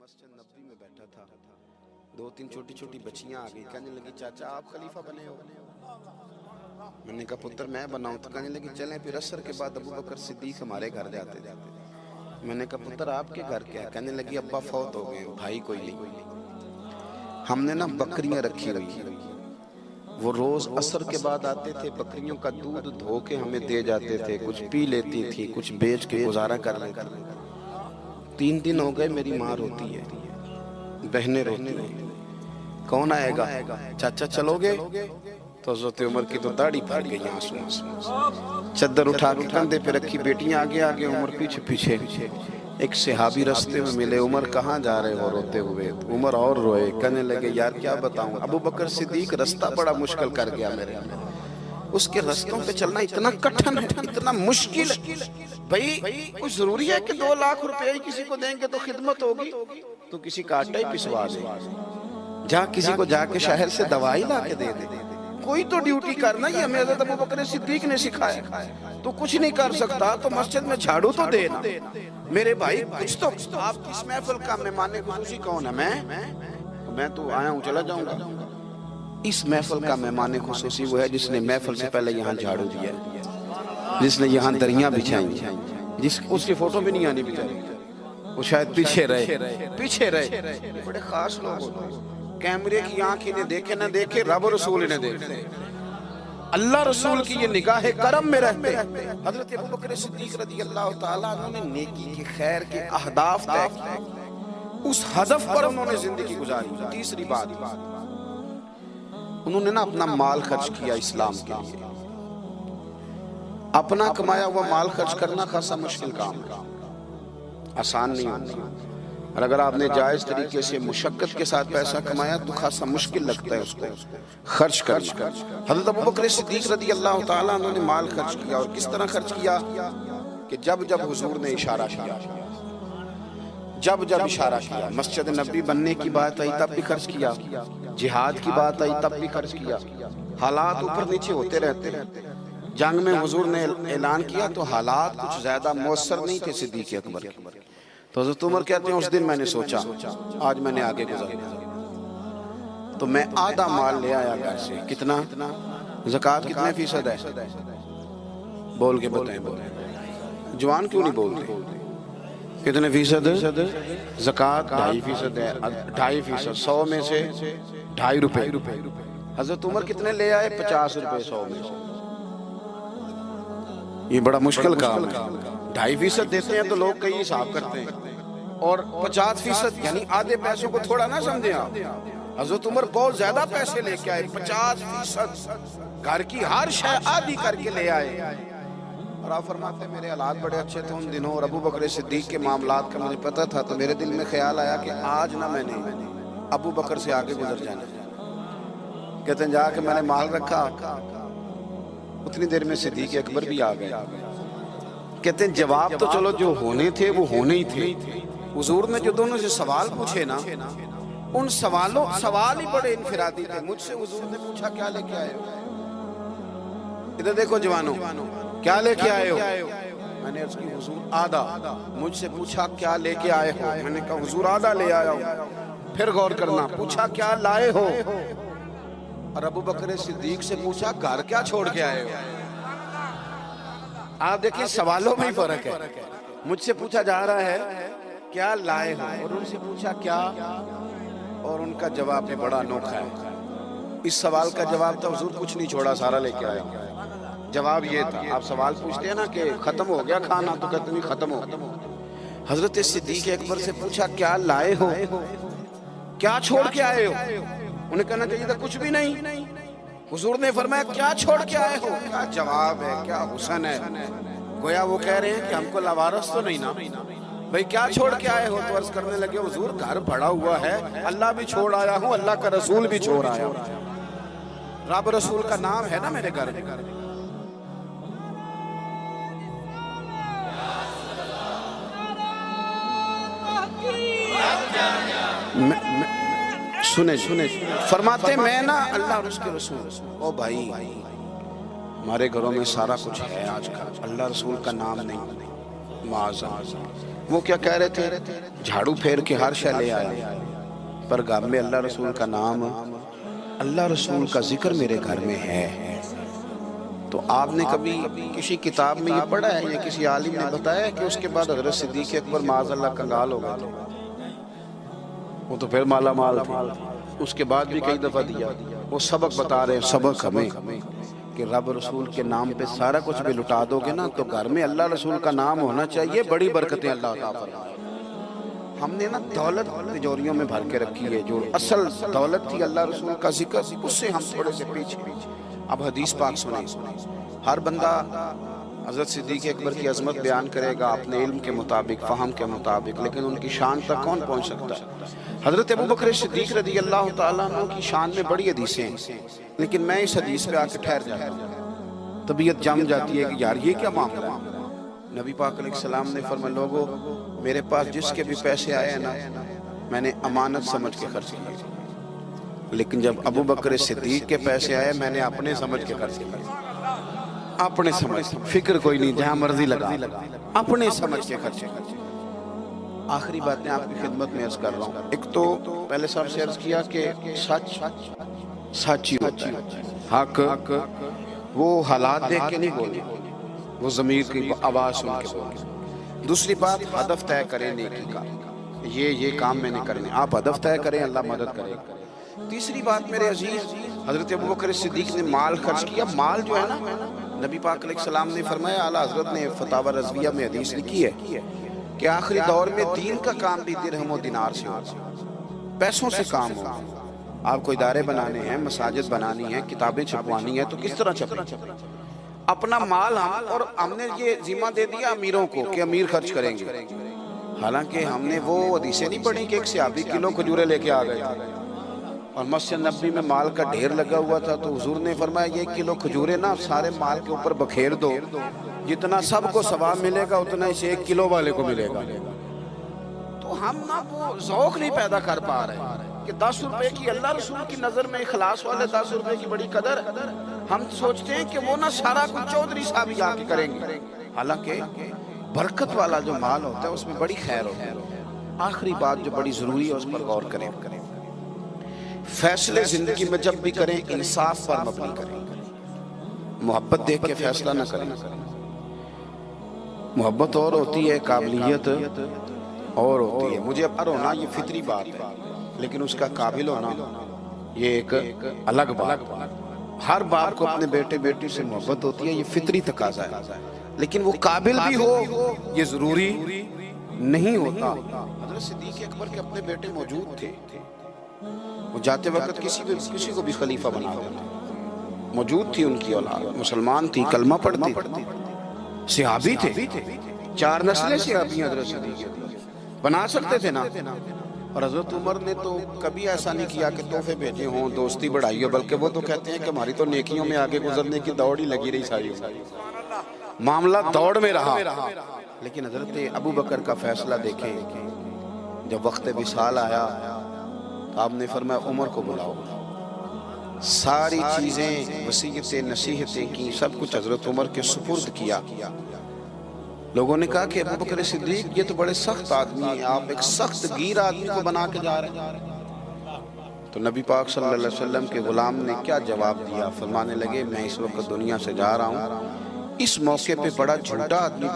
مسجد نبوی میں بیٹھا تھا، دو تین چھوٹی چھوٹی بچیاں آ گئی، کہنے لگی چاچا آپ خلیفہ بنے ہو؟ میں نے کہا پتر میں بناؤں؟ تو کہنے لگی چلیں پھر عصر کے بعد ابو بکر صدیق ہمارے گھر جاتے تھے۔ میں نے کہا پتر آپ کے گھر کیا ہے؟ کہنے لگی ابا فوت ہو گئے، بھائی کوئی نہیں، ہم نے نا بکریاں رکھی ہوئی ہیں، وہ روز عصر کے بعد آتے تھے، بکریوں کا دودھ دھو کے ہمیں دے جاتے تھے، کچھ پی لیتی تھی، کچھ بیچ کے گزارا کر لیتی۔ 3 دن ہو گئے میری ماں روتی ہے، بہنیں روتی ہیں، کون آئے گا؟ چاچا چلو گے؟ تو حضرت عمر کی تو داڑھی بھر گئی آنسوں سے، چادر اٹھا کے کندھے پہ رکھی، بیٹیاں آگے آگے، عمر پیچھے پیچھے۔ ایک صحابی رستے میں ملے، عمر کہاں جا رہے ہو روتے ہوئے؟ عمر اور روئے، کہنے لگے یار کیا بتاؤں، ابو بکر صدیق رستہ بڑا مشکل کر گیا میرے، اس کے رستوں پہ چلنا اتنا کٹھن ہے، اتنا مشکل ہے۔ بھئی کوئی ضروری ہے کہ 2 لاکھ روپے ہی کسی کو دیں گے تو خدمت ہوگی؟ تو کسی کا آٹا ہی پسوا دے، جا کسی کو جا کے شہر سے دوائی لا کے دے دے، کوئی تو ڈیوٹی کرنا، یہ ہمیں حضرت ابو بکر صدیق نے سکھایا۔ تو کچھ نہیں کر سکتا تو مسجد میں جھاڑو تو دینا میرے بھائی، کچھ تو۔ آپ کی اس محفل کا مہمان خصوصی کون ہے؟ میں تو آیا ہوں، چلا جاؤں گا۔ اس محفل کا مہمان خصوصی وہ ہے جس نے محفل سے پہلے یہاں جھاڑو دیا، جس نے یہاں دریاں بچھائیں، اس کی فوٹو بھی نہیں آنی بچاری، وہ شاید پیچھے رہے۔ بڑے خاص لوگ ہوتے ہیں، کیمرے کی آنکھ انہیں دیکھے نہ دیکھے، رب و رسول انہیں دیکھتے، اللہ رسول کی یہ نگاہ کرم میں رہتے۔ حضرت ابو بکر صدیق رضی اللہ تعالیٰ عنہ نے نیکی کے، خیر کے اہداف طے کیے، اس ہدف پر انہوں نے زندگی گزاری۔ تیسری بات، انہوں نے نا اپنا مال خرچ کیا اسلام کے لیے۔ اپنا کمایا ہوا مال خرچ کرنا خاصا مشکل کام ہے، آسان نہیں ہوتا، اور اگر آپ نے جائز طریقے سے مشقت کے ساتھ پیسہ کمایا تو خاصا مشکل لگتا ہے اس کو خرچ کرنا۔ حضرت ابو بکر صدیق رضی اللہ تعالیٰ عنہ نے مال خرچ کیا، اور کس طرح خرچ کیا کہ جب حضور نے اشارہ کیا، جب اشارہ کیا، مسجد نبوی بننے کی بات آئی تب بھی خرچ کیا، جہاد کی بات آئی تب بھی خرچ کیا۔ حالات اوپر نیچے ہوتے رہتے ہیں، جنگ میں حضور نے اعلان کیا تو حالات کچھ زیادہ مؤثر نہیں تھے صدیق اکبر کے۔ تو حضرت عمر کہتے ہیں اس دن میں نے سوچا آج میں نے آگے گزارنا، تو میں آدھا مال لے آیا گھر سے۔ کتنا؟ زکوٰۃ کتنے فیصد ہے؟ بول کے بتائیں، جوان کیوں نہیں بولتے؟ کتنے فیصد؟ زکوٰۃ 2.5% ہے، 2.5%، 100 میں سے 2.5 روپے۔ حضرت عمر کتنے لے آئے؟ 50 روپے 100 میں سے۔ یہ بڑا مشکل کام ہے، 2.5% دیتے ہیں تو لوگ کئی حساب کرتے ہیں، اور 50% یعنی آدھے پیسوں کو تھوڑا نہ سمجھیں آپ۔ حضرت عمر بہت زیادہ پیسے لے کے آئے، 50%، گھر کی ہر شے آدھی کر کے لے آئے۔ اور آپ فرماتے ہیں میرے حالات بڑے اچھے تھے ان دنوں، اور ابو بکر صدیق کے معاملات کا مجھے پتہ تھا، تو میرے دل میں خیال آیا کہ آج نہ میں نے ابو بکر سے آگے گزر جانا۔ کہتے ہیں جا کے میں نے مال رکھا، اتنی دیر میں صدیق اکبر بھی آ گئے۔ کہتے ہیں جواب تو چلو جو ہونے تھے وہ ہونے ہی تھے، حضور نے جو دونوں سے سوال پوچھے نا، ان سوال ہی بڑے انفرادی تھے۔ مجھ سے حضور نے پوچھا کیا لے کے آئے ہو؟ ادھر دیکھو جوانوں، کیا لے کے آئے ہو؟ میں نے عرض کی حضور آدھا۔ مجھ سے پوچھا کیا لے کے آئے ہو؟ میں نے کہا حضور آدھا لے آیا ہوں۔ پھر غور کرنا، پوچھا کیا لائے ہو؟ اور ابو بکر صدیق سے پوچھا گھر کیا چھوڑ کے آئے ہو؟ آپ دیکھیں سوالوں میں ہی فرق ہے، مجھ سے پوچھا جا رہا ہے کیا لائے ہو، اور ان سے پوچھا کیا، اور ان کا جواب بھی بڑا انوکھا ہے۔ اس سوال کا جواب تھا حضور کچھ نہیں چھوڑا، سارا لے کے آیا ہوں۔ جواب یہ تھا، آپ سوال پوچھتے ہیں نا کہ ختم ہو گیا کھانا، تو کہتے نہیں ختم ہو گیا۔ حضرت صدیق اکبر سے پوچھا کیا لائے ہو، کیا چھوڑ کے آئے ہو؟ انہیں کہنا چاہیے تھا کچھ بھی نہیں۔ حضور نے فرمایا کیا چھوڑ کے آئے ہو؟ کیا جواب ہے، کیا حسن ہے، گویا وہ کہہ رہے ہیں کہ ہم کو لوارث تو نہیں نا بھئی، کیا چھوڑ کے آئے ہو؟ تو عرض کرنے لگے حضور گھر بھرا ہوا ہے، اللہ بھی چھوڑ آیا ہوں، اللہ کا رسول بھی چھوڑ آیا ہوں، رب رسول کا نام ہے نا میرے گھر۔ سنے فرماتے میں نا اللہ اور اس کے رسول، او بھائی ہمارے گھروں میں سارا کچھ ہے آج کل، اللہ رسول کا نام نہیں، معاذ اللہ، وہ کیا کہہ رہے تھے؟ جھاڑو پھیر کے ہر شے لے آیا، پر گھر میں اللہ رسول کا نام، اللہ رسول کا ذکر میرے گھر میں ہے۔ تو آپ نے کبھی کسی کتاب میں یہ پڑھا ہے یا کسی عالم نے بتایا ہے کہ اس کے بعد حضرت صدیق اکبر معاذ اللہ کنگال ہو گئے؟ وہ تو پھر مالا مال تھے، اس کے بعد بھی کئی دفعہ دیا۔ وہ سبق بتا رہے ہیں، سبق ہمیں کہ رب رسول کے نام پہ سارا کچھ بھی لٹا دو گے نا تو گھر میں اللہ رسول کا نام ہونا چاہیے، بڑی برکتیں اللہ عطا فرمائے۔ ہم نے نا دولت تجوریوں میں بھر کے رکھی ہے، جو اصل دولت تھی اللہ رسول کا ذکر، اس سے ہم تھوڑے سے پیچھے۔ اب حدیث پاک سنیں، ہر بندہ حضرت صدیق اکبر کی عظمت بیان کرے گا اپنے علم کے مطابق، فہم کے مطابق، لیکن ان کی شان تک کون پہنچ سکتا ہے؟ حضرت ابوبکر صدیق رضی اللہ تعالیٰ عنہ کی شان میں بڑی حدیثیں ہیں، لیکن میں اس حدیث پہ آ کے ٹھہر جاتا ہوں، طبیعت جم جاتی ہے کہ یار یہ کیا معاملہ ہے؟ نبی پاک علیہ السلام نے فرمایا، لوگوں میرے پاس جس کے بھی پیسے آئے ہیں نا میں نے امانت سمجھ کے خرچ کیے، لیکن جب ابوبکر صدیق کے پیسے آئے میں نے اپنے سمجھ کے خرچ کیے، اپنے سمجھ، فکر کوئی نہیں، جہاں مرضی لگا، اپنے سمجھ کے خرچے۔ آخری باتیں آپ کی خدمت میں عرض کر رہا ہوں۔ ایک تو پہلے صاحب سے عرض کیا کہ سچ سچ ہی ہوتا ہے، حق وہ حالات دیکھ کے نہیں بولے، وہ ضمیر کی آواز سن کے بولے۔ دوسری بات، ہدف طے کریں نیکی کا، یہ کام میں نے کرنے، آپ ہدف طے کریں، اللہ مدد کرے۔ تیسری بات میرے عزیز، حضرت ابوبکر صدیق نے مال خرچ کیا۔ مال جو ہے نا، نبی پاک علیہ السلام نے فرمایا، اعلیٰ حضرت نے فتاوی رضویہ میں حدیث لکھی ہے کہ آخری دور میں دین کا کام بھی درہم و دینار سے ہوگا، پیسوں سے کام ہوگا۔ آپ کو ادارے بنانے ہیں، مساجد بنانی ہیں، کتابیں چھپوانی ہیں، تو کس طرح چھپیں؟ اپنا مال ہم نے یہ ذمہ دے دیا امیروں کو کہ امیر خرچ کریں گے، حالانکہ ہم نے وہ حدیثیں نہیں پڑھی کہ ایک صحابی کلو کھجورے لے کے آ گئے اور مسجد نبوی میں مال کا ڈھیر لگا ہوا تھا، تو حضور نے فرمایا یہ کلو کھجورے نا سارے مال کے اوپر بکھیر دو، جتنا سب کو ثواب ملے گا اتنا اس 1 کلو والے کو ملے گا۔ تو ہم نا وہ ذوق نہیں پیدا کر پا رہے کہ 10 روپے کی اللہ رسول کی نظر میں اخلاص والے 10 روپے کی بڑی قدر، ہم سوچتے ہیں کہ وہ نا سارا کچھ چودھری صاحب ہی آ کے کریں گے، حالانکہ برکت والا جو مال ہوتا ہے اس میں بڑی خیر ہوتی ہے۔ آخری بات جو بڑی ضروری ہے اس پر غور کریں، فیصلے زندگی میں جب بھی کریں انصاف پر مبنی کریں، محبت دیکھ کے فیصلہ نہ کریں۔ محبت اور ہوتی ہے، قابلیت اور ہوتی ہے۔ مجھے اب ہونا یہ فطری بات ہے، لیکن اس کا قابل ہونا یہ ایک الگ بات ہے۔ ہر باپ کو اپنے بیٹے بیٹی سے محبت ہوتی ہے، یہ فطری تقاضا ہے، لیکن وہ قابل بھی ہو یہ ضروری نہیں ہوتا۔ حضرت صدیق اکبر کے اپنے بیٹے موجود تھے، وہ جاتے وقت کسی کو بھی خلیفہ بنا دیتے، موجود تھی ان کی اولاد، مسلمان تھی، کلمہ پڑھتی، صحابی تھے، 4 نسلیں صحابی حضرت صدیق بنا سکتے تھے نا۔ اور حضرت عمر نے تو کبھی ایسا نہیں کیا کہ تحفے بھیجے ہوں، دوستی بڑھائی ہو، بلکہ وہ تو کہتے ہیں کہ ہماری تو نیکیوں میں آگے گزرنے کی دوڑ ہی لگی رہی، ساری معاملہ دوڑ میں رہا۔ لیکن حضرت ابوبکر کا فیصلہ دیکھیں، جب وقت وصال آیا آپ نے فرمایا عمر کو بلاؤ، ساری چیزیں وصیتیں نصیحتیں کی، سب کچھ حضرت عمر کے سپرد کیا۔ لوگوں نے کہا کہ ابوبکر صدیق یہ تو بڑے سخت آدمی ہیں، آپ ایک سخت گیر آدمی کو بنا کے جا رہے ہیں۔ تو نبی پاک صلی اللہ علیہ وسلم کے غلام نے کیا جواب دیا؟ فرمانے لگے میں اس وقت دنیا سے جا رہا ہوں، اس موقع پہ بڑا جھوٹا آدمی